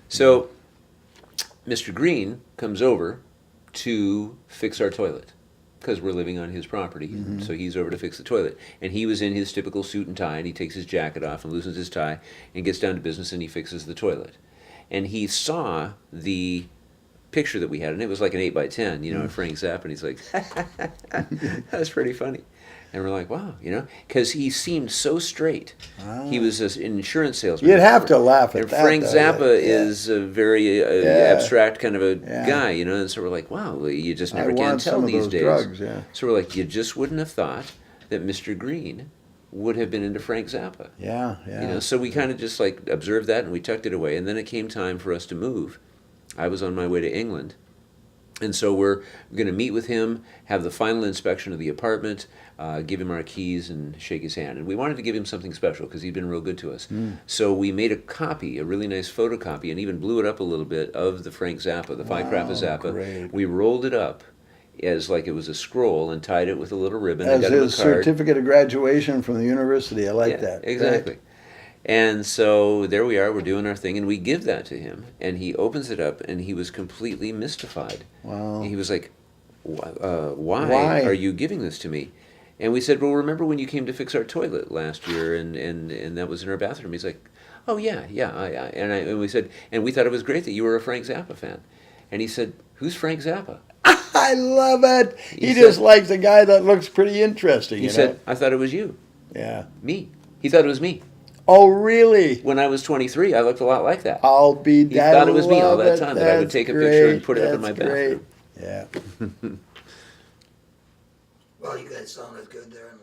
So Mr. Green comes over to fix our toilet because we're living on his property. Mm-hmm. So he's over to fix the toilet. And he was in his typical suit and tie, and he takes his jacket off and loosens his tie and gets down to business, and he fixes the toilet. And he saw the picture that we had, and it was like an 8 by 10, you know, of Frank Zappa, and he's like, that's pretty funny. And we're like, wow, you know, because he seemed so straight. He was an insurance salesman. You'd have to laugh at and that. Frank though. Zappa Yeah. is a very abstract kind of a guy, you know, and so we're like, wow, well, you just never I can want tell some of these those days. drugs, yeah. So we're like, you just wouldn't have thought that Mr. Green would have been into Frank Zappa. Yeah, yeah. You know, so we kind of just like observed that and we tucked it away. And then it came time for us to move. I was on my way to England. And so we're going to meet with him, have the final inspection of the apartment, give him our keys and shake his hand. And we wanted to give him something special because he'd been real good to us. So we made a copy, a really nice photocopy, and even blew it up a little bit of the Frank Zappa, the Firecracker Zappa. Great. We rolled it up as like it was a scroll and tied it with a little ribbon. As and got him a his card. certificate of graduation from the university. I like Yeah, that. exactly. Right. And so there we are, we're doing our thing, and we give that to him, and he opens it up, and he was completely mystified. Wow. He was like, why are you giving this to me? And we said, well, remember when you came to fix our toilet last year, and that was in our bathroom? He's like, oh, yeah. And we said, and we thought it was great that you were a Frank Zappa fan. And he said, who's Frank Zappa? I love it. He said- just likes a guy that looks pretty interesting. He you said, know? I thought it was you. Yeah. Me. He thought it was me. Oh, really? When I was 23, I looked a lot like that. I'll be. He thought it was me all that time, that I would take a picture and put it up in my That's great. bathroom. Yeah. Well, you guys sounded good there in